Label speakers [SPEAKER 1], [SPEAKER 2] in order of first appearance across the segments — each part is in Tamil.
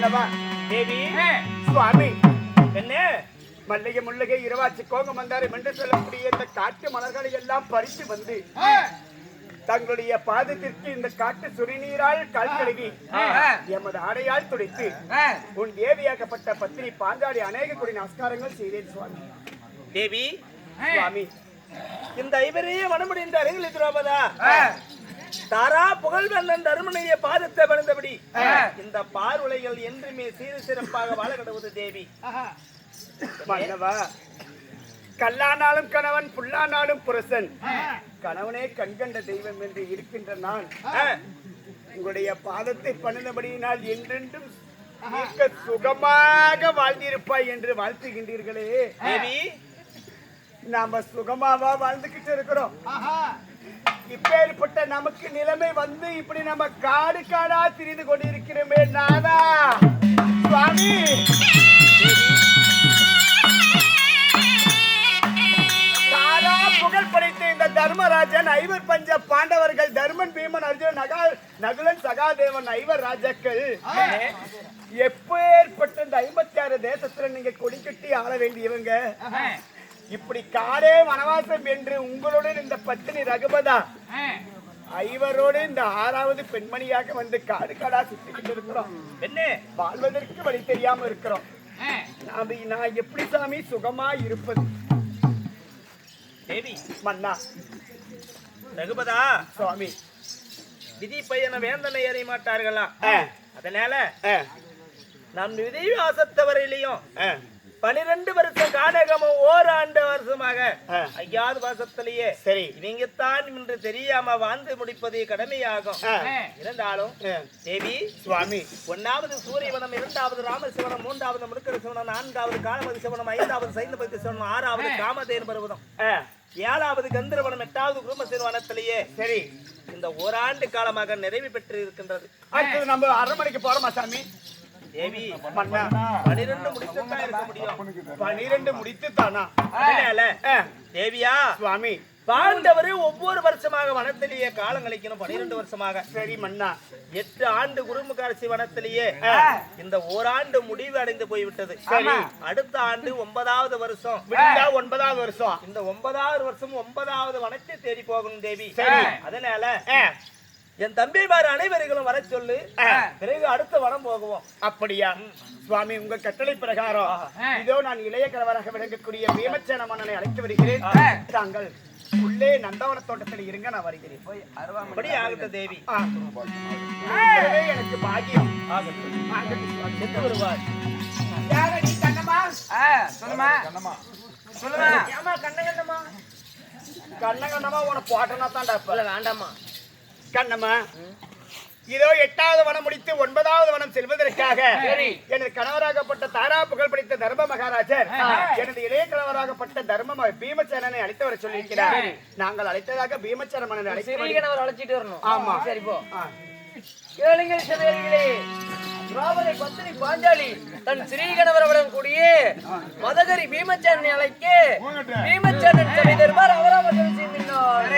[SPEAKER 1] மன்னவா
[SPEAKER 2] தேவி
[SPEAKER 1] சுவாமி
[SPEAKER 2] என்ன
[SPEAKER 1] மல்லிகை முல்லிகை இரவாச்சி கோங்கம் மந்தாரம் என்று சொல்லக்கூடிய இந்த காட்டு மலர்களை எல்லாம் பறித்து வந்து தங்களுடைய பாதத்திற்கு இந்த காட்டு சுரிநீரால் கால் கழுவி எமது ஆடையால் துடைத்து உன் தேவியாக்கப்பட்ட பத்தினி பாஞ்சாலி அநேக கோடி நமஸ்காரங்கள் செய்தேன் சுவாமி.
[SPEAKER 2] தேவி
[SPEAKER 1] சுவாமி
[SPEAKER 2] இந்த ஐவரையே மனமுடிந்த அருகில் திரௌபதா தாரா புகழ்வந்தன் தருமனைய பாதத்தை பணிந்தபடி இந்த பார்வலைகள் என்றுமே சீர சிறப்பாக வாழ கடவுது தேவி.
[SPEAKER 1] மன்னவா கல்லானாலும் கணவன் புல்லானாலும் புருஷன் கணவனே கண்கண்ட தெய்வம் என்று இருக்கின்ற நான் உங்களுடைய பாதத்தை பணிந்தபடியினால் என்றென்றும் மிக்க சுகமாக வாழ்ந்திருப்பாய் என்று வாழ்த்துகின்றீர்களே
[SPEAKER 2] தேவி.
[SPEAKER 1] நாம சுகமாவா வாழ்ந்துகிட்டு இருக்கிறோம். இப்பேற்பட்ட நமக்கு நிலைமை வந்து இப்படி நம்ம காடு காடா திரிந்து கொண்டிருக்கிறோமே நாதா சுவாமி. புகழ் படைத்த இந்த தர்மராஜன் ஐவர் பஞ்ச பாண்டவர்கள் தர்மன் பீமன் அர்ஜுன் நகுலன் சகாதேவன் ஐவர் ராஜாக்கள் எப்பேற்பட்ட இந்த 56 தேசத்துல நீங்க கொடி கட்டி ஆள வேண்டியவங்க இப்படி காடே வனவாசம் என்று உங்களுடன் இந்த பத்தினி ரகுபதா ஐவரோடு இந்த 6வது பெண்மணியாக வந்து காடு காடா சுத்திக்கிட்டு இருக்கிறோம்.
[SPEAKER 2] என்ன
[SPEAKER 1] வாழ்வதற்கு வழி தெரியாம இருக்கிறோம். நான் எப்படி சாமி சுகமா இருப்பது?
[SPEAKER 2] தேவி
[SPEAKER 1] மன்னா
[SPEAKER 2] ரகுபதா
[SPEAKER 1] சுவாமி
[SPEAKER 2] விதி பையன வேந்தனை ஏறிய மாட்டார்களா? அதனால நம் விதி வாசத்தவரையிலையும் 12 வருஷம் காடகமும் ஓராண்டு வருஷமாக 5வது வருஷத்திலேயே
[SPEAKER 1] சரி
[SPEAKER 2] இவங்கத்தான் என்று தெரியாம வாழ்ந்து முடிப்பது கடமையாகும். இருந்தாலும் தேவி
[SPEAKER 1] சுவாமி
[SPEAKER 2] 1வது சூரியவனம் 2வது ராமசிவனம் 3வது முருக்கர சிவனம் 4வது காலமதி சிவனம் 5வது சைந்தபதி சிவனம் 6வது காமதேன் பருவதம் 7வது கந்தர்வனம் 8வது குருமசேன வனத்திலேயே
[SPEAKER 1] சரி
[SPEAKER 2] இந்த ஓராண்டு காலமாக நிறைவு பெற்று இருக்கின்றது.
[SPEAKER 1] அடுத்து நம்ம அரண்மனைக்கு போறோமா சாமி?
[SPEAKER 2] தேவி
[SPEAKER 1] மன்னா
[SPEAKER 2] 12 முடித்துதான் இருக்க முடியும்.
[SPEAKER 1] 12 முடித்து தானா?
[SPEAKER 2] தேவியா
[SPEAKER 1] சுவாமி
[SPEAKER 2] பாண்டவர் ஒவ்வொரு வருஷமாக வனத்திலேயே காலம் கழிக்கணும் 12 வருஷமாக.
[SPEAKER 1] சரி மன்னா
[SPEAKER 2] 8 ஆண்டு குருமுகாட்சி வனத்திலேயே இந்த ஓராண்டு முடிவு அடைந்து போய்விட்டது. அடுத்த ஆண்டு 9வது வருஷம்
[SPEAKER 1] 9வது வருஷம்
[SPEAKER 2] இந்த 9வது வருஷம் 9வது வனத்தை தேடி போகணும் தேவி. அதனால என் தம்பிமார் அனைவர்களும் வர சொல்லு, பிறகு அடுத்த வனம் போகுவோம்.
[SPEAKER 1] அப்படியா சுவாமி? உங்க கட்டளை பிரகாரம் இதோ நான் இளைய கணவராக விளங்கக்கூடிய பீமசேன மன்னனை அழைத்து வருகிறேன். தாங்கள் உள்ளே நந்தவன தோட்டத்தில் இருங்க, நான் வருகிறேன்.
[SPEAKER 2] அப்படி ஆகட்டும் தேவி.
[SPEAKER 1] எனக்கு பாக்கியம்
[SPEAKER 2] சென்று வருவார்.
[SPEAKER 1] கண்ணகண்ணமா உன போட்டனா தான்டா
[SPEAKER 2] வேண்டாமா
[SPEAKER 1] கண்ணம்மா. இதோ 8வது வனம் முடித்து 9வது வனம் செல்வதற்காக எனது கணவராகப்பட்ட தாரா புகழ் படித்த தர்ம மகாராஜர் எனது இளைய கணவராகப்பட்ட தர்ம பீமசேனனை அழைத்து வர சொல்லியிருக்கிறார். நாங்கள் அழைத்ததாக பீமசேன மன்னனை
[SPEAKER 3] அழைச்சிட்டு வரணும்.
[SPEAKER 1] ஆமா
[SPEAKER 3] சரி போ. கேளுங்கள் சபையர்களே, திரௌபதி பத்தினி பாஞ்சாலி தன் ஸ்ரீகணவரவுடன் கூடிய மதகரி பீமசேனனை அழைக்க பீமசேனன் சபை தருமாறு அவராவர்கள் செய்கின்றார்.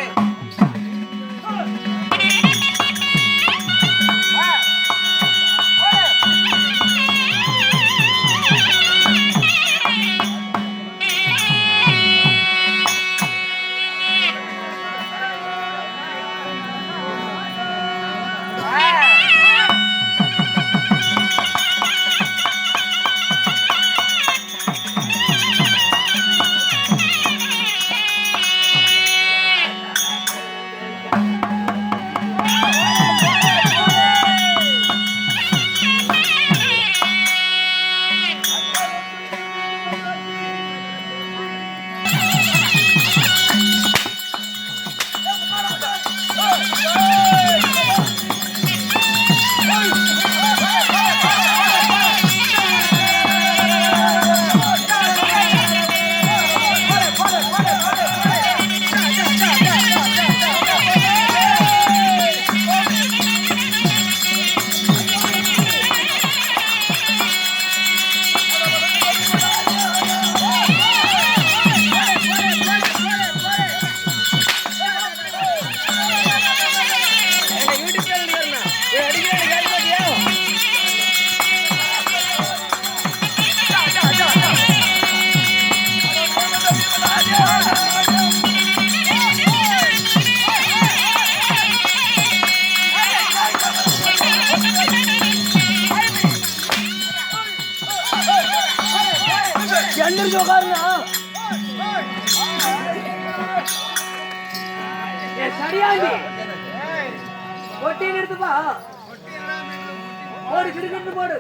[SPEAKER 3] சரியாண்டி ஒட்டி நிறுத்துப்பா போடு கிடுக்கிட்டு போடு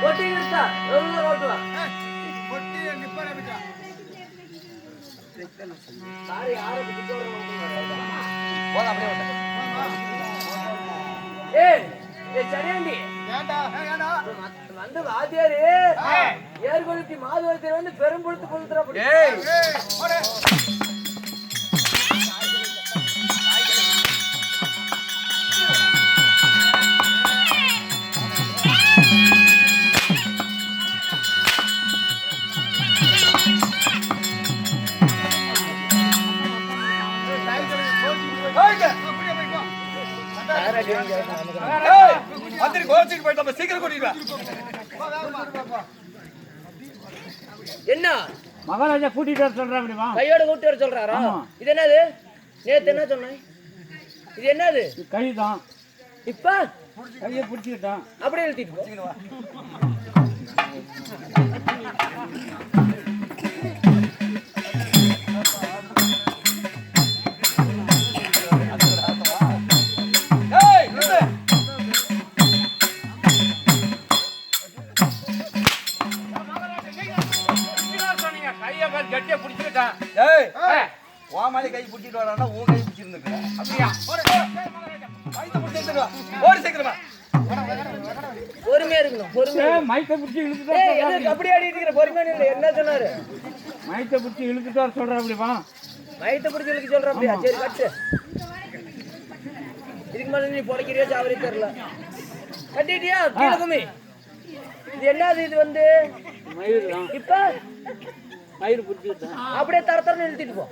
[SPEAKER 3] ஒட்டி நிறுத்தா ஓட்டுவா சரியாண்டி வந்து வாத்தியாரு ஏர்கொளுத்தி மாதவத்தில் வந்து பெரும்பொழுத்து கொளுத்துறா என்ன
[SPEAKER 4] மகாராஜா கூட்டிட்டு வர சொல்றா அப்படிமா
[SPEAKER 3] கையோட கூட்டி வர சொல்றாரா இது என்னது நேத்து என்ன சொன்னேன் இது என்னது
[SPEAKER 4] கைதான்
[SPEAKER 3] இப்ப
[SPEAKER 4] கையை பிடிச்சிக்கிட்டான்
[SPEAKER 3] அப்படியே எழுத்திட்டு போ
[SPEAKER 2] கட்டியா பிடிச்சிட்டான் ஓமாலி கை பிடிச்சிட்டு வரானா உன் கை பிடிச்சிருந்துருக்கு அப்படியா ஓடி சீக்கிரமா
[SPEAKER 3] பொறுமையா இருக்கணும் பொறுமையா
[SPEAKER 4] மைக்கை பிடிச்சி இழுத்துட்டு
[SPEAKER 3] அப்படி ஆடிட்டு இருக்கிற பொறுமையா இல்லை என்ன சொன்னாரு
[SPEAKER 4] மைக்கை பிடிச்சி இழுத்துட்டு வர சொல்ற அப்படிமா
[SPEAKER 3] மைத்தை பிடிச்சி இழுக்க சொல்ற அப்படியா சரி கட்டு இதுக்கு மேல நீ பொழைக்கிறியா சாவரி தெரியல கட்டிட்டியா கீழே குமி இது என்னது இது வந்து
[SPEAKER 4] மயிர் தான்
[SPEAKER 3] இப்ப
[SPEAKER 4] மயிர் பிடிச்சிக்கிட்டான்
[SPEAKER 3] அப்படியே தர தரன்னு இழுத்திட்டு போ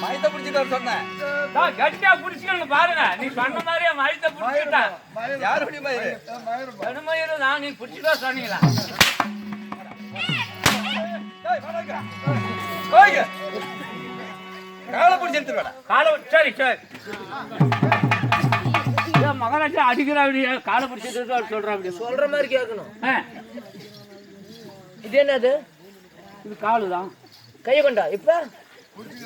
[SPEAKER 2] மயத்தை பிடிச்சிட்டு வர சொன்னேன்
[SPEAKER 4] கட்டியா பிடிச்சிக்கணும் பாருங்க நீ சொன்ன மாதிரியே மயித்தை பிடிச்சிக்கிட்டான்
[SPEAKER 2] யாருடைய மயிறு
[SPEAKER 4] கடுமயிறு தான் நீ பிடிச்சிட்டா சொன்னீங்களா
[SPEAKER 2] காலை பிடிச்சி எடுத்துட்டு வேடா
[SPEAKER 4] காலை சரி சரி மகாராஜா அடிக்கிற அப்படியே காலை பிடிச்சிட்டு சொல்ற அப்படி
[SPEAKER 3] சொல்ற மாதிரி கேட்கணும் இது என்னது
[SPEAKER 4] இது காலு தான்
[SPEAKER 3] கையை கொண்டா இப்ப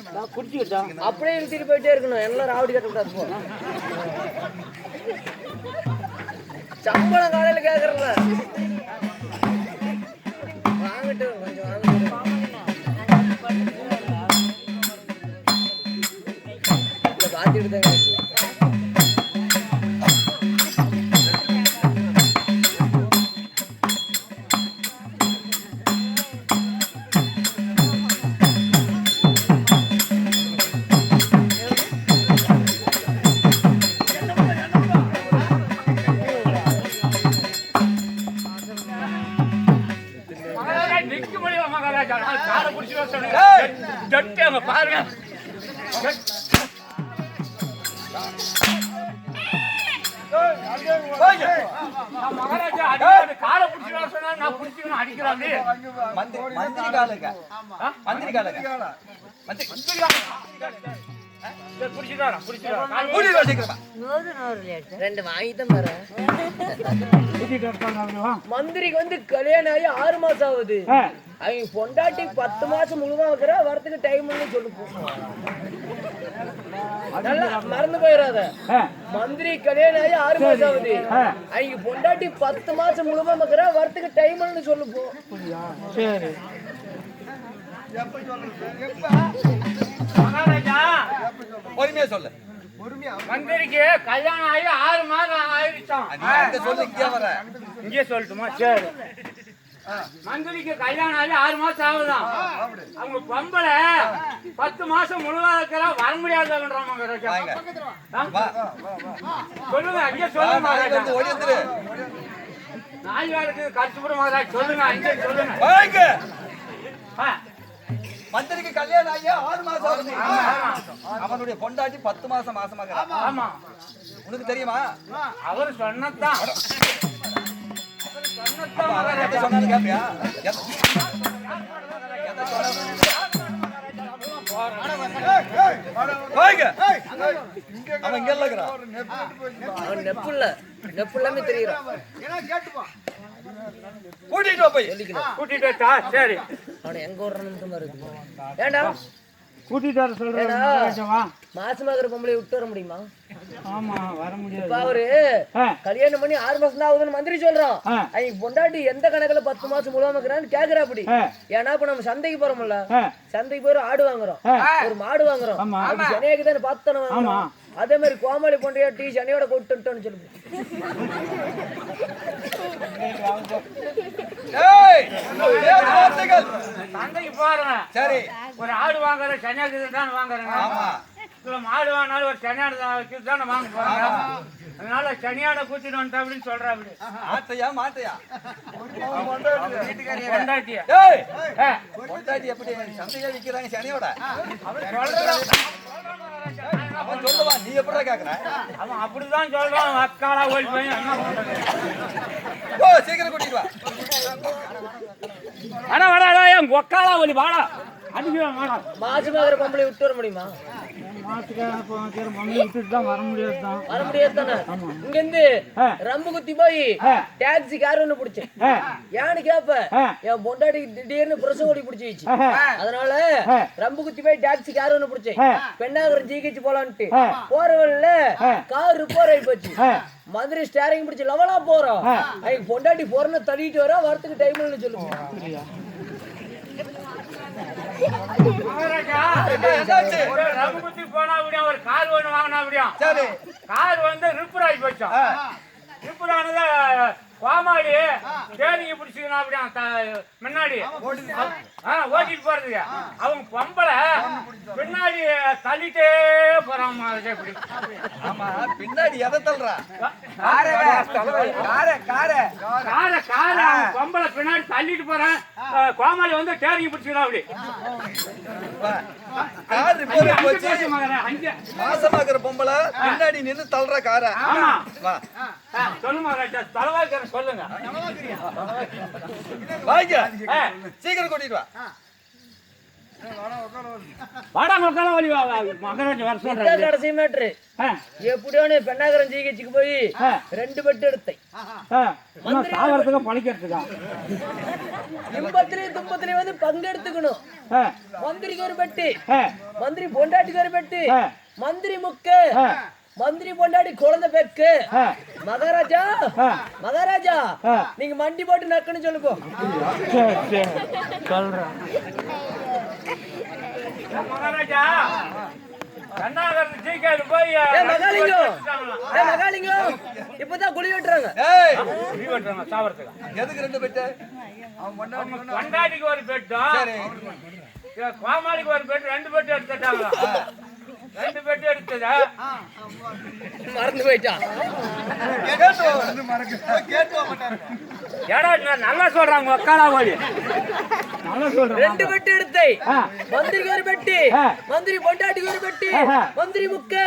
[SPEAKER 4] நான் பிடிச்சிக்கிட்டான்
[SPEAKER 3] அப்படியே இழுத்திட்டு போயிட்டே இருக்கணும் எல்லாம் ராவடி கட்டக்கூடாது போ சம்பளம் காலையில கேக்குறல வாங்கிட்டு கொஞ்சம் வாங்கிட்டு பாத்துட்டு தான்
[SPEAKER 4] காலை பிடிச்சிட்டு சொன்னீங்க ஜட்டி அங்க பாருங்க மகாராஜா அடிக்காது காலை பிடிச்சிக்கலாம் சொன்னா நான் பிடிச்சிக்கணும் அடிக்கிறாங்க
[SPEAKER 2] மந்திரி காலுங்க மந்திரி காலுங்க
[SPEAKER 3] ரெண்டு வாங்கிதான் தரேன். மந்திரிக்கு வந்து கல்யாணம் ஆகி 6 மாசம் ஆகுது. அவங்க பொண்டாட்டி 10 மாசம் முழுவா வைக்கிற வரத்துக்கு டைம் சொல்லு. நல்லா மறந்து போயிடாத. மந்திரி கல்யாணம் ஆகி 6 மாசம் ஆகுது. அவங்க பொண்டாட்டி 10 மாசம் முழுவா வைக்கிற வரத்துக்கு டைம் சொல்லு போ.
[SPEAKER 5] சரி
[SPEAKER 4] மகாராஜா
[SPEAKER 2] பொறுமையா சொல்லு.
[SPEAKER 4] மந்திரிக்கு கல்யாணம் ஆகி 6 மாதம் ஆயிடுச்சாம்.
[SPEAKER 2] சொல்லு இங்கே வர
[SPEAKER 4] இங்கே சொல்லட்டுமா? சரி. மந்திரிக்கு கல்யாணம் ஆகி 6 மாசம் ஆகுதான். அவங்க பொம்பளை 10 மாசம் முழுவா இருக்கிறா வர முடியாதுன்றாங்க மகாராஜா. சொல்லுங்க அங்கே சொல்லுங்க மகாராஜா. நாய்வாளுக்கு கஷ்டப்படும் மகாராஜா. சொல்லுங்க அங்கே சொல்லுங்க.
[SPEAKER 2] மந்திரிக்கு கல்யாணம் ஆகியா 6 மாசம் ஆகுது. அவனுடைய பொண்டாட்டி 10 மாசம் மாசமாக.
[SPEAKER 4] ஆமா
[SPEAKER 2] உனக்கு தெரியுமா?
[SPEAKER 4] அவர் சொன்னதான்
[SPEAKER 2] சொன்னாரு கேப்பியா? அவன் இங்க இருக்கிறான்.
[SPEAKER 3] அவன் நெப்புல்லாமே தெரியுறான்.
[SPEAKER 2] கூட்டிட்டு வா போய்.
[SPEAKER 4] கூட்டிட்டு வச்சா சரி.
[SPEAKER 3] அவனை எங்க விடுறன்னு இருக்கு. ஏண்டா
[SPEAKER 5] கூட்டிட்டு வர சொல்றேன்.
[SPEAKER 3] மாசமா இருக்கிற பொம்பளை விட்டு வர முடியுமா?
[SPEAKER 5] ஆமா வர முடியாது.
[SPEAKER 3] இப்ப அவரு கல்யாணம் பண்ணி 6 மாசம் தான் ஆகுதுன்னு மந்திரி சொல்றான். அவங்க பொண்டாட்டி எந்த கணக்குல 10 மாசம் முழுவாம இருக்கிறான்னு கேக்குறா. அப்படி ஏன்னா இப்ப நம்ம சந்தைக்கு போறோம்ல, சந்தைக்கு போய் ஆடு வாங்குறோம், ஒரு மாடு வாங்குறோம், சனையாக்கு தானே பார்த்தன வாங்குறோம். அதே மாதிரி கோமாளி பொண்டையாட்டி சனையோட கொட்டுட்டோன்னு சொல்லுங்க.
[SPEAKER 4] சந்தைக்கு போறேன்
[SPEAKER 2] சரி,
[SPEAKER 4] ஒரு ஆடு வாங்குற சனியாக்கு தான் வாங்குறேன். மாடு வாங்கினாலும் ஒரு சனியாடு தான் வாங்க போறாங்க. அதனால சனியாட கூட்டிட்டு வந்துட்டா அப்படின்னு சொல்றா. அப்படி
[SPEAKER 2] மாட்டையா மாட்டையா
[SPEAKER 4] பொண்டாட்டியா
[SPEAKER 2] பொண்டாட்டி எப்படி சந்தையா விக்கிறாங்க சனியோட?
[SPEAKER 4] சொல்றான்.
[SPEAKER 2] அவன் சொல்லுவான், நீ எப்படா கேக்குற?
[SPEAKER 4] அவன் அப்படிதான் சொல்றான். அக்காளா ஓடி போய் என்ன பண்றது?
[SPEAKER 2] ஓ சீக்கிரம் கூட்டிட்டு வா.
[SPEAKER 4] ஆனா வாடா என் ஒக்காளா ஓடி வாடா அடிக்குவேன் வாடா.
[SPEAKER 3] மாசமா இருக்கிற பொம்பளை விட்டு வர முடியுமா?
[SPEAKER 5] மாசத்துக்கு மம்மி விட்டுட்டு தான் வர முடியாது தான்.
[SPEAKER 3] வர முடியாது தானே. இங்க இருந்து ரம்பு குத்தி போய் டாக்ஸி கார் ஒண்ணு பிடிச்சேன். ஏன்னு கேப்ப என் பொண்டாட்டி திடீர்னு பிரசவ ஓடி பிடிச்சிச்சு. அதனால ரம்பு குத்தி போய் டாக்ஸி கார் ஒண்ணு பிடிச்சேன். பெண்ணாகரம் ஜிகிச்சு போலான்ட்டு போற வழியில கார் ரிப்பேர் ஆகி போச்சு. மதுரை ஸ்டேரிங் பிடிச்சி லெவலா போறோம். அவங்க பொண்டாட்டி போறன்னு தள்ளிட்டு வர வரத்துக்கு டைம் இல்லைன்னு சொல்லுங்க.
[SPEAKER 4] போனா அப்படியா ஒரு கார் ஒண்ணு வாங்கினா அப்படியா? கார் வந்து ரிப்பேர் ஆகி போச்சோம். ரிப்பேர் ஆனத கோமாளி தேனிங்க பிடிச்சிக்கணும் அப்படியா முன்னாடி ஓட்டிட்டு போறதுக்கு. அவங்க பொம்பளை பின்னாடி தள்ளிட்டே போறாங்க.
[SPEAKER 2] ஆமா பின்னாடி எதை தள்ளுறா?
[SPEAKER 4] பொம்பளை பின்னாடி தள்ளிட்டு போறேன். கோமாளி வந்து தேனிங்க பிடிச்சிக்கணும் அப்படி.
[SPEAKER 2] மாசமாக்குற பொம்பளை பின்னாடி நின்று தள்ளுற கார.
[SPEAKER 4] சொல்லுமா தலைவாய்க்கிற சொல்லுங்க.
[SPEAKER 2] சீக்கிரம் கூட்டிட்டு வா.
[SPEAKER 3] கடைசி மேட்ரு எப்படியோன்னு பெண்ணாகரம் ஜிஹெச்சுக்கு போய் 2 பெட் எடுத்தேன்.
[SPEAKER 5] பழிக்கிறதுக்கா
[SPEAKER 3] இன்பத்திலையும் துன்பத்திலையும் வந்து பங்கெடுத்துக்கணும். மந்திரிக்கு ஒரு பெட்டு, மந்திரி பொண்டாட்டிக்கு ஒரு பெட்டு, மந்திரி முக்கு, மந்திரி பொண்டாடி குழந்தை பெக்கு. மகாராஜா மகாராஜா நீங்க மண்டி போட்டு நக்குன்னு சொல்லுப்போ.
[SPEAKER 5] சொல்றேன்
[SPEAKER 4] மகாராஜா போய்
[SPEAKER 3] மகாலிங்கம் இப்பதான் குழி வெட்டுறாங்க.
[SPEAKER 2] எதுக்கு 2 பெட்டு?
[SPEAKER 4] பொண்டாட்டிக்கு ஒரு பெட்டும் கோமாளிக்கு ஒரு பெட், 2 பெட் எடுத்துட்டாங்க. 2 பெட் எடுத்ததா
[SPEAKER 3] மறந்து போயிட்டான்.
[SPEAKER 4] ஏடா நான் நல்லா சொல்றாங்க உக்காலா ஓடி
[SPEAKER 5] நல்லா சொல்றேன்.
[SPEAKER 3] 2 பெட்டு எடுத்து மந்திரிக்கு ஒரு பெட்டி, மந்திரி பொண்டாட்டிக்கு ஒரு பெட்டி, மந்திரி முக்கு,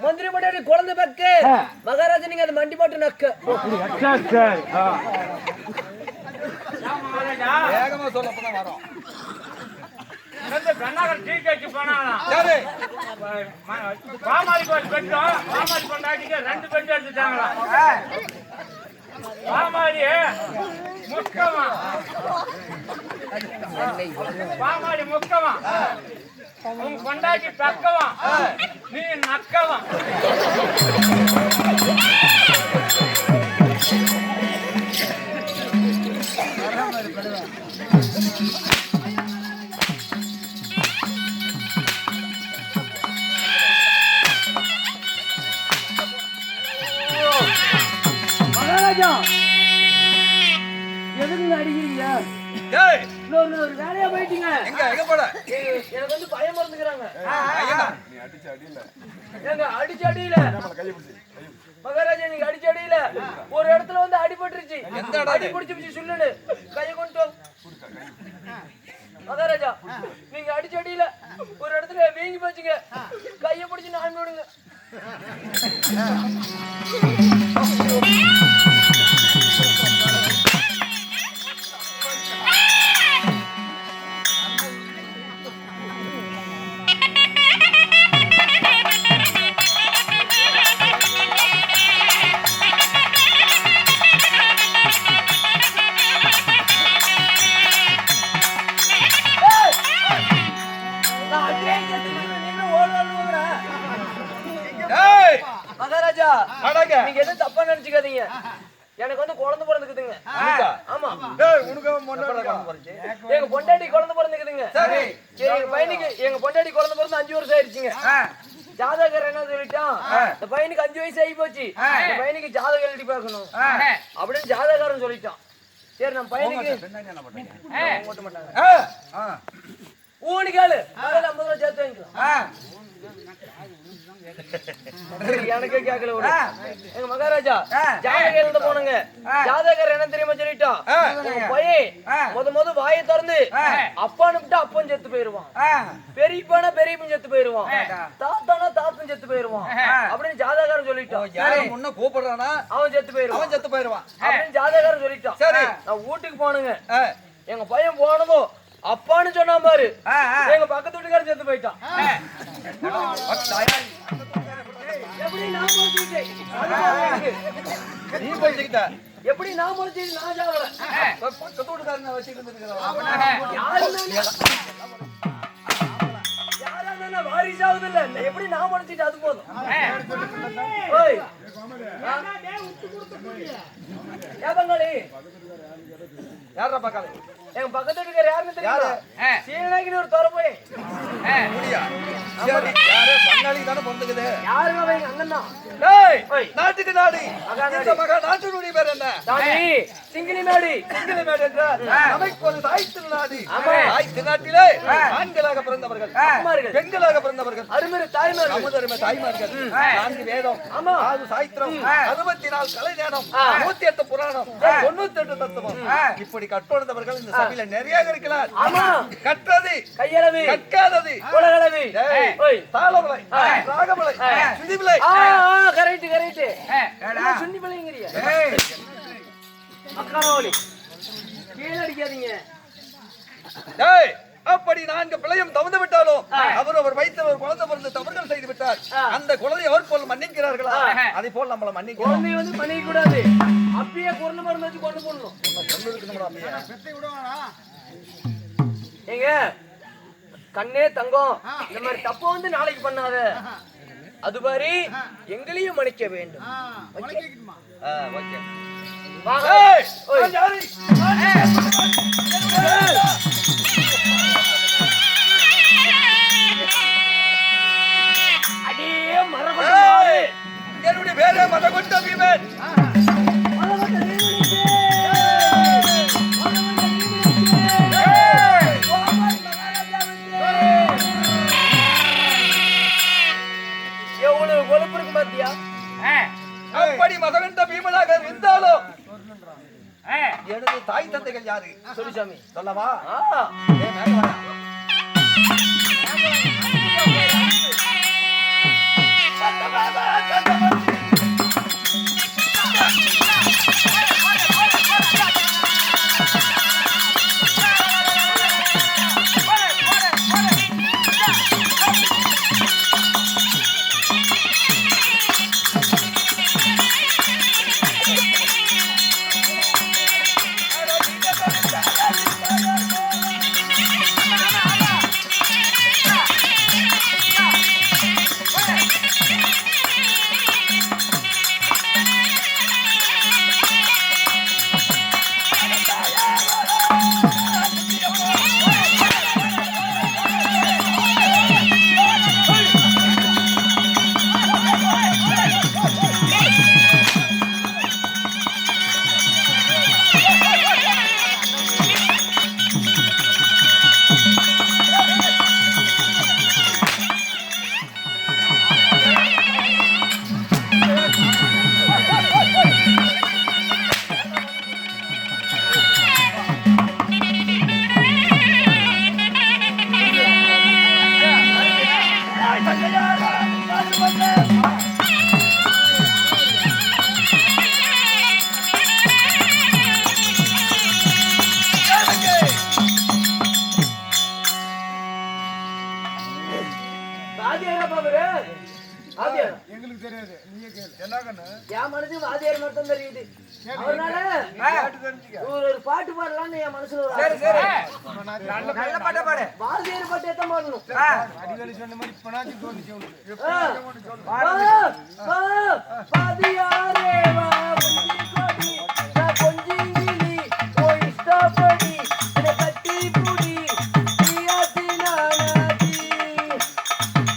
[SPEAKER 3] மந்திரி பொண்டாட்டி குழந்தை பக்கு, மகாராஜா நீங்க அதை மண்டி போட்டு நக்கு.
[SPEAKER 5] சரி சரி.
[SPEAKER 2] வேகமா சொல்ல அப்பதான் வரோம்.
[SPEAKER 4] கண்ணாகர் டீ கேட்டு போனாங்களாம். பாமாரிக்கு ஒரு பெட்டும் பாமாரி பொண்டாட்டிக்கு 2 பெட்டு எடுத்துட்டாங்களா. பாமாரி முக்கமா, பாமாரி முக்கமா, உங்க பொண்டாட்டி பக்கவா, நீ நக்கவா.
[SPEAKER 3] மகாராஜா எதுக்கு அடிக்கிறீங்க?
[SPEAKER 2] டேய்
[SPEAKER 3] இன்னொரு வேலையா போயிட்டீங்க.
[SPEAKER 2] எங்க போட?
[SPEAKER 3] எனக்கு வந்து பயம் மறந்துக்கிறாங்க.
[SPEAKER 2] நீ அடிச்சு அடியில.
[SPEAKER 3] ஏங்க அடிச்சு அடியில மகாராஜா நீங்க அடிச்சு அடியில ஒரு இடத்துல வந்து அடிபட்டுருச்சு. அடி பிடிச்சு சொல்லுன்னு கையை கொண்டு மகாராஜா நீங்க அடிச்சு அடியில ஒரு இடத்துல வீங்கி போச்சுங்க. கையை பிடிச்சு நான் விடுங்க. மகாராஜா நீங்க எதுவும் தப்பா நினைச்சுக்காதீங்க. எனக்கு வந்து குழந்தை பிறந்துக்குதுங்க. ஆமா எங்க பொண்டாட்டி குழந்தை பிறந்துக்குதுங்க. எங்க பொண்டாட்டி குழந்தை பிறந்து 5 வருஷம் ஆயிடுச்சுங்க. ஜாதகர் என்ன சொல்லிட்டான், இந்த பையனுக்கு 5 வயசு ஆகி போச்சு, இந்த பையனுக்கு ஜாதகம் எழுதி பார்க்கணும் அப்படின்னு ஜாதகாரன் சொல்லிட்டான். சரி நம்ம பையனுக்கு ஓட்ட மாட்டாங்க ஊனி கேளு 50 ரூபா சேர்த்து வாங்கிக்கலாம். எனக்கே கேட்கல. எங்க மகாராஜா ஜாதகம் எழுத போனங்க. ஜாதகர் என்ன தெரியுமா சொல்லிட்டான், பையன் முத வாயை திறந்து அப்பான்னு விட்டு அப்பன் செத்து போயிருவான், பெரியப்பானா பெரியப்பன் செத்து போயிருவான், தாத்தானா தாத்தன் செத்து போயிருவான் அப்படின்னு ஜாதகாரன் சொல்லிட்டான்.
[SPEAKER 2] முன்ன கூப்பிடுறானா
[SPEAKER 3] அவன் செத்து போயிருவான் அப்படின்னு ஜாதகாரன் சொல்லிட்டான். நான் வீட்டுக்கு போனுங்க. எங்க பையன் போனதும் அப்பான்னு சொன்னா பாரு, எங்க பக்கத்து வீட்டுக்காரன் செத்து போயிட்டான். எப்படி நான் முடிச்சுக்கிட்டேன்?
[SPEAKER 2] நீ போய்கிட்ட
[SPEAKER 3] எப்படி நான் முடிச்சுட்டு நான் சாவல?
[SPEAKER 2] பக்கத்து வீட்டுக்காரனை வச்சுக்கிட்டு
[SPEAKER 3] யாரா வாரிசாவது இல்ல, எப்படி நான் முடிச்சிட்டு அது போதும். ஓய் யாபங்களே
[SPEAKER 2] யாரா பக்காலே?
[SPEAKER 3] எங்க பக்கத்து வீட்டுக்காரர் யாருன்னு தெரியுமா? சீனாக்கின்னு ஒரு தோற போய்
[SPEAKER 2] முடியா சரி யாரே பங்காளி தான பொந்துக்குது.
[SPEAKER 3] யாருங்க அவன் அண்ணன் தான்.
[SPEAKER 2] டேய் நாட்டுக்கு நாடு இந்த மகா நாட்டுடைய பேர் என்ன?
[SPEAKER 3] தாடி சிங்கிலி நாடு.
[SPEAKER 2] சிங்கிலி நாடு என்றால் நமக்கு ஒரு தாய் திருநாடு. தாய் திருநாட்டிலே ஆண்களாக பிறந்தவர்கள், பெண்களாக பிறந்தவர்கள்,
[SPEAKER 3] அருமை தாய்மார்கள்,
[SPEAKER 2] அமுதருமை தாய்மார்கள், 4 வேதம், 6 சாஸ்திரம், 64 கலை ஞானம், 108 புராணம், 98 தத்துவம், இப்படி கற்றுணர்ந்தவர்கள் இந்த சபையில நிறைய இருக்கிறார். கற்றது
[SPEAKER 3] கையளவு,
[SPEAKER 2] கற்காதது
[SPEAKER 3] உலகளவு,
[SPEAKER 2] தாளமலை, ராகமலை, சுதிமலை.
[SPEAKER 3] கரெக்ட் சுண்டிமலைங்கறியா? அக்காரோலி கீழ அடிக்காதீங்க.
[SPEAKER 2] டேய் அப்படி 4 பிள்ளையும் தவந்து விட்டாலும் அவர் வைத்த ஒரு குழந்தை பிறந்து தவறுகள் செய்து விட்டார். அந்த குழந்தையை அவர் போல் மன்னிக்கிறார்களா? அதே போல் நம்மள மன்னிக்கணும்.
[SPEAKER 3] குழந்தை வந்து மன்னிக்க கூடாது, அப்பயே குறந்த மருந்து வச்சு கொண்டு போடணும். ஏங்க கண்ணே தங்கம், இந்த மாதிரி தப்பு வந்து நாளைக்கு பண்ணாத. அது மாதிரி எங்களையும் மன்னிக்க வேண்டும்.
[SPEAKER 2] என்னுடைய பேரே மதகொண்ட பீமன்.
[SPEAKER 3] எவ்வளவு கொழுப்பு இருக்கு பாத்தியா?
[SPEAKER 2] அப்படி மதகொண்ட பீமன் எனது தாய் தந்தைகள் யாரு
[SPEAKER 3] சொல்லு சாமி.
[SPEAKER 2] சொல்லவா?
[SPEAKER 3] ஆ,
[SPEAKER 2] ஏ மேகவாடா.
[SPEAKER 3] வாத்தியாரப்பா அவரு? வாத்தியார்.
[SPEAKER 1] எங்களுக்கு தெரியாது, நீங்க கேளு.
[SPEAKER 3] என் மனசுக்கு வாத்தியார் மட்டும் தான் தெரியுது. அதனால ஒரு பாட்டு பாடலாம்னு என் மனசுல ஒரு ஆசை.
[SPEAKER 2] நல்ல பாட்டா பாடு.
[SPEAKER 3] வாத்தியார் பாட்டே தான் பாடணும்.
[SPEAKER 1] அடிக்கடி சொன்ன மாதிரி இப்பனாச்சு தோணுச்சு உங்களுக்கு.
[SPEAKER 3] வாத்தியாரே வா கொஞ்சி கொடி, நான் கொஞ்சி கிளி, ஓ இஷ்டப்படி, என்னை கட்டி புடி, நீயாச்சு நானாச்சு.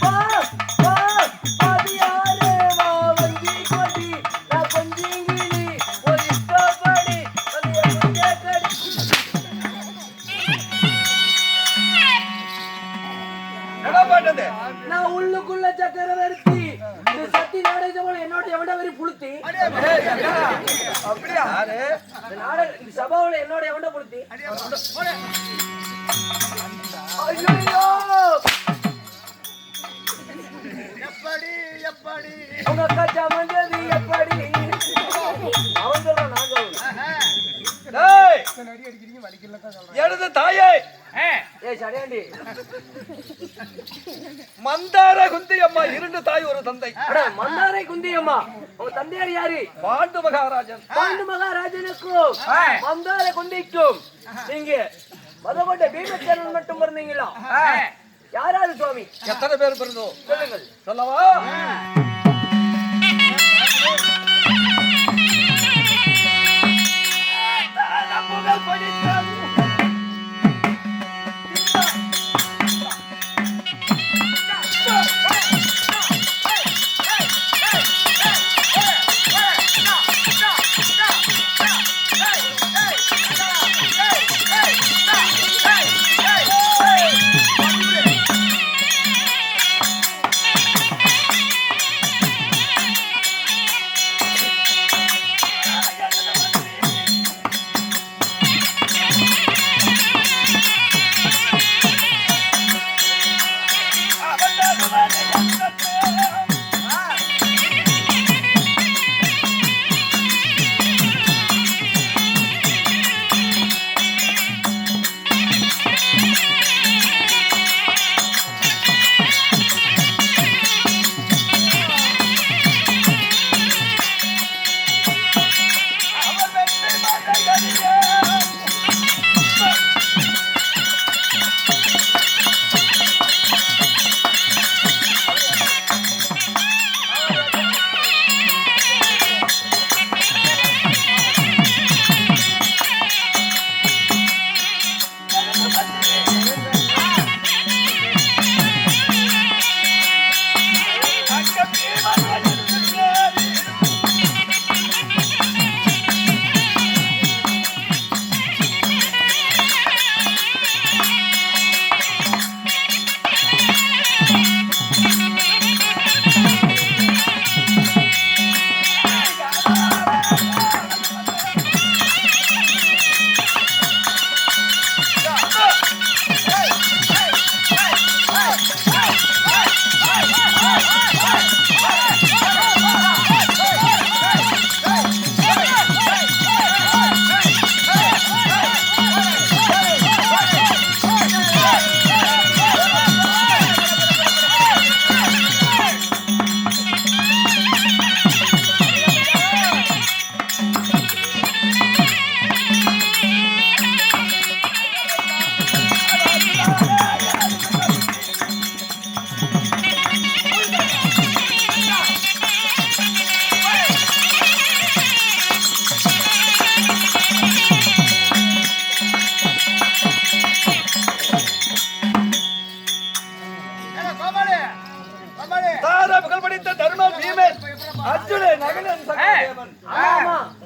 [SPEAKER 3] வா வா வாத்தியாரே வா கொஞ்சி கொடி, நான் கொஞ்சி கிளி, ஓ இஷ்டப்படி, என்னை கொஞ்சே கடி.
[SPEAKER 2] என்ன பாட்டது?
[SPEAKER 3] நான் உள்ளுக்குள்ள சக்கரவர்த்தி, இந்த சக்தி நாடகத்துல என்னோட எவட வரி புளுத்தி.
[SPEAKER 2] அப்படியா? யாரு?
[SPEAKER 3] இந்த நாடக இந்த சபாவுல என்னோட எவட புளுத்தி. ஐயோ!
[SPEAKER 1] எப்படி எப்படி
[SPEAKER 3] அவங்க அக்கா சமந்தது எப்படி? அவன் சொல்றான், நான் சொல்றேன்.
[SPEAKER 2] டேய்,
[SPEAKER 1] அடி அடிக்கிறீங்க வலிக்கல தான் சொல்றேன்.
[SPEAKER 2] எனது தாயே
[SPEAKER 3] ஏய் சடையாண்டி,
[SPEAKER 2] மந்தார குந்தி அம்மா, இரண்டு தாய் ஒரு தந்தை.
[SPEAKER 3] அட மந்தாரை குந்தியம்மா, உங்க தந்தையார் யாரு?
[SPEAKER 2] பாண்டு மகாராஜன்.
[SPEAKER 3] பாண்டு மகாராஜனுக்கும் மந்தார குந்திக்கும் நீங்க மதகோட்டை பீமச்சரன் மட்டும் இருந்தீங்களா? யாராவது சுவாமி
[SPEAKER 2] எத்தனை பேர் பிறந்தோம்
[SPEAKER 3] சொல்லுங்கள்.
[SPEAKER 2] சொல்லவா?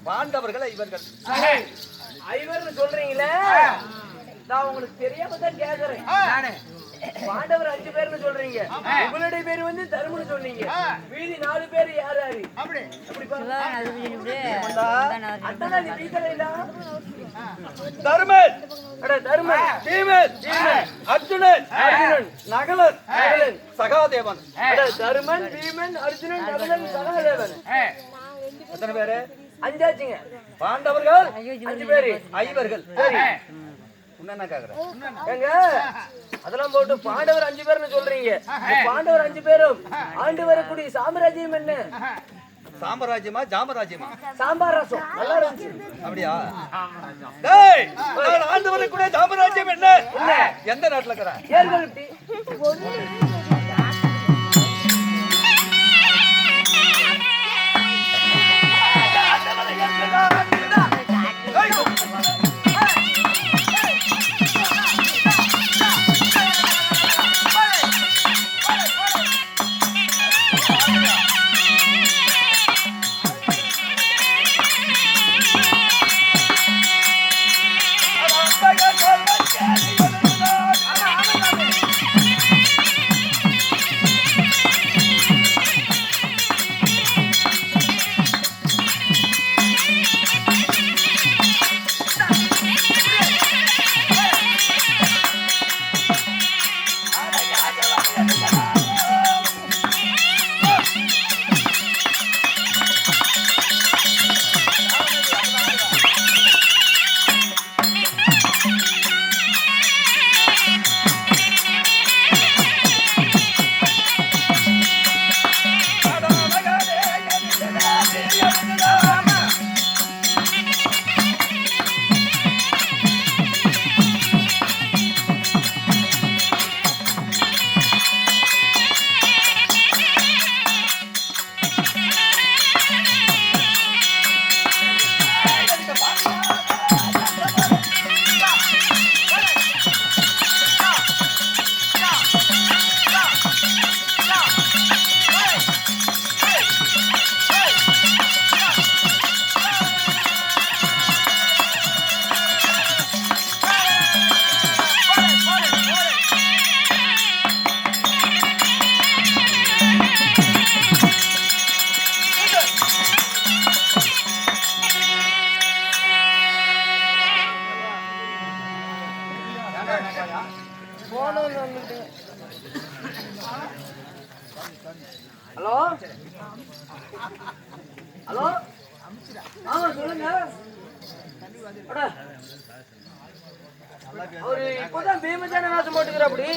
[SPEAKER 2] பாண்டவர்கள் இவர்கள்.
[SPEAKER 3] ஐவர்னு சொல்றீங்களே, நான் உங்களுக்கு தெரியாம தான் கேக்குறேன். பாண்டவர் 5 பேர்னு சொல்றீங்க, உங்களுடைய பேர் வந்து தருமன்னு சொன்னீங்க, மீதி 4 பேர் யார் யாரு?
[SPEAKER 2] தருமன்,
[SPEAKER 3] தருமன்,
[SPEAKER 2] பீமன், அர்ஜுனன், நகலன், சகாதேவன்.
[SPEAKER 3] தருமன், பீமன், அர்ஜுனன், நகுலன், சகாதேவன்.
[SPEAKER 2] எத்தனை பேரு?
[SPEAKER 3] 5 ஆச்சுங்க.
[SPEAKER 2] பாண்டவர்கள்
[SPEAKER 3] 5 பேரு.
[SPEAKER 2] ஐவர்கள்.
[SPEAKER 3] சரி,
[SPEAKER 2] என்ன கேக்குறேன்?
[SPEAKER 3] ஏங்க அதெல்லாம் போட்டு பாண்டவர் 5 பேர்னு சொல்றீங்க, பாண்டவர் 5 பேரும் ஆண்டு வரக்கூடிய சாம்ராஜ்யம் என்ன?
[SPEAKER 2] சாம்ராஜ்யமா ஜாமராஜ்யமா?
[SPEAKER 3] சாம்பார் ரசம் நல்லா இருந்துச்சு.
[SPEAKER 2] அப்படியா? டேய், நான் ஆண்டு வரக்கூடிய ஜாமராஜ்யம் என்ன? எந்த நாட்டுல இருக்கற?
[SPEAKER 3] ஏர்கல்டி. ஹலோ ஹலோ, ஆமா சொல்லுங்க. அவரு இப்பதான் பீமஜான வேஷம் போட்டுக்கிற அப்படி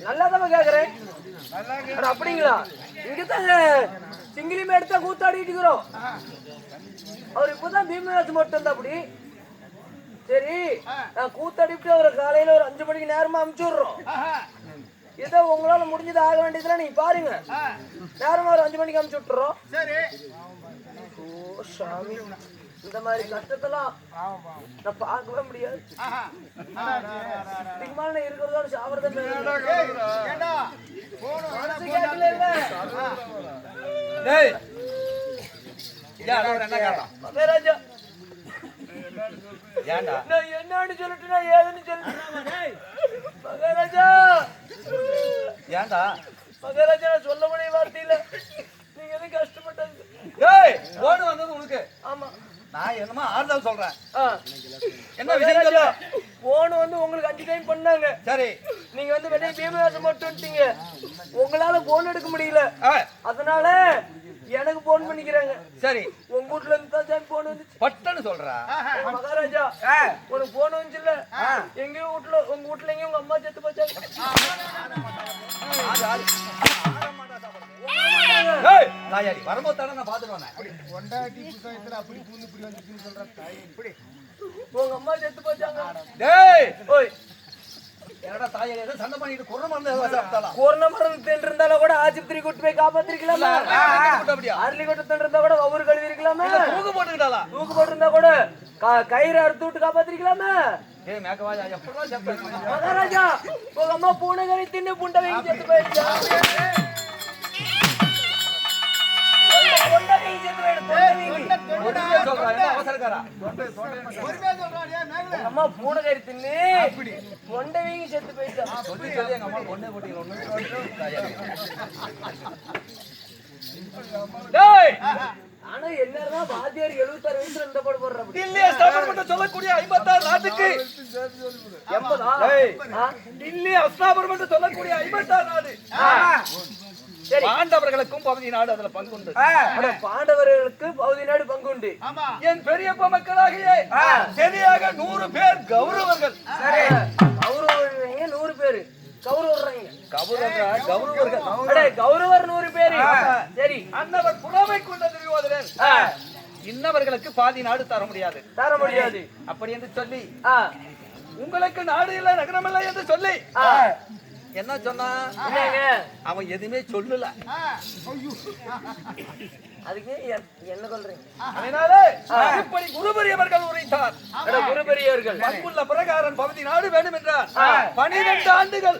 [SPEAKER 3] நல்லாதான் கேக்குறேன். அப்படிங்களா? இங்கதான் சிங்கிலி எடுத்தா கூத்தாடிட்டு இருக்கிறோம். அவர் இப்பதான் பீம வேஷம் போட்டு வந்தா அப்படி. சரி, நான் கூத்தாடிட்டு அவரை காலையில ஒரு 5 மணிக்கு நேரமா அனுப்பிச்சு விடுறோம். ஏதோ உங்களால முடிஞ்சது ஆக வேண்டியதுல நீங்க பாருங்க. நேரமா ஒரு 5 மணிக்கு அனுப்பிச்சு விட்டுறோம். சரி. ஓ சாமி, இந்த மாதிரி கஷ்டத்தெல்லாம் நான் பார்க்கவே முடியாது. இதுக்கு மேல நான் இருக்கிறதோட சாப்பிடறத என்னன்னு சொல்லிட்டு நான் ஏதுன்னு சொல்லிட்டு மகாராஜா,
[SPEAKER 2] ஏண்டா
[SPEAKER 3] மகாராஜா நான் சொல்ல முடிய வார்த்தையில நீங்க எதுவும் கஷ்டப்பட்டது.
[SPEAKER 2] போன் வந்தது உனக்கு?
[SPEAKER 3] ஆமா,
[SPEAKER 2] நான் என்னமா ஆறுதல் சொல்றேன்.
[SPEAKER 3] என்ன விஷயம்? போன் வந்து உங்களுக்கு 5 டைம் பண்ணாங்க.
[SPEAKER 2] சரி,
[SPEAKER 3] நீங்க வந்து வெளியே பீமராசம் மட்டும் வந்துட்டீங்க. உங்களால போன் எடுக்க முடியல, அதனால எனக்கு போன் பண்ணிக்கிறாங்க.
[SPEAKER 2] சரி,
[SPEAKER 3] உங்க வீட்ல இருந்து தான் போன் வந்துச்சு.
[SPEAKER 2] பட்டன்னு சொல்றா
[SPEAKER 3] மகாராஜா, உனக்கு போன் வந்துச்சு இல்ல? எங்கேயும் வீட்டுல, உங்க வீட்டுல எங்கேயும் உங்க அம்மா செத்து போச்சாங்க.
[SPEAKER 2] நாயாடி வரும்போது தானே நான் பாத்துட்டு
[SPEAKER 3] உங்க அம்மா செத்து போச்சாங்க.
[SPEAKER 2] ஓய், என்னடா தாயாடி ஏதோ சண்டை பண்ணிட்டு குறை மருந்து
[SPEAKER 3] கொரோனா மருந்து தின்னு இருந்தாலும் கூட ஆஸ்பத்திரி கூட்டு போய் காப்பாத்திருக்கலாமா? அரளி கொட்டை தின்னு இருந்தா கூட ஒவ்வொரு கழுவி இருக்கலாமா?
[SPEAKER 2] தூக்கு போட்டுக்கிட்டாளா?
[SPEAKER 3] தூக்கு போட்டிருந்தா கூட கயிறு அறுத்து விட்டு காப்பாத்திருக்கலாமா? மகாராஜா, உங்க அம்மா பூனை கறி தின்னு புண்டை வைக்க செத்து போயிடுச்சா?
[SPEAKER 2] பொறுமையா சொல்றா, என்ன அவசரக்காரா?
[SPEAKER 3] அம்மா பூனைக்கறி தின்னு தொண்டை வீங்கி செத்து போயிட்டா.
[SPEAKER 2] சொல்லி சொல்லி எங்க அம்மா கொண்டே போட்டீங்க
[SPEAKER 3] ஆனா என்னதான் வாத்தியார் 76 வயசுல இந்த பாடு போடுற
[SPEAKER 2] தில்லியை ஸ்தாபனம் சொல்லக்கூடிய 56 நாட்டுக்கு
[SPEAKER 3] 80
[SPEAKER 2] தில்லி அஸ்தாபனம் என்று சொல்லக்கூடிய 56 நாடு பாண்டவர்களுக்கும் பகுதி நாடு அதுல பங்குண்டு.
[SPEAKER 3] பாண்டவர்களுக்கு பகுதி நாடு பங்குண்டு.
[SPEAKER 2] என் பெரியப்ப மக்களாகிய சரியாக 100 பேர் கௌரவர்கள்.
[SPEAKER 3] கௌரவங்க 100 பேரு கௌரவர் 100 பேரு. சரி,
[SPEAKER 2] அன்னவர் புலமை கொண்ட துரியோதனன் இன்னவர்களுக்கு பாதி நாடு தர முடியாது அப்படி என்று சொல்லி உங்களுக்கு நாடு இல்ல நகரம் இல்ல என்று சொல்லி என்ன சொன்னா அவன் எதுவுமே சொல்லல.
[SPEAKER 3] அதுக்கு என்ன சொல்றீங்க?
[SPEAKER 2] அதனால இப்படி குருபெரியவர்கள் உரைத்தார்.
[SPEAKER 3] குருபெரியவர்கள்
[SPEAKER 2] பண்புள்ள பிரகாரன் பகுதி நாடு வேண்டும் என்றார். 12 ஆண்டுகள்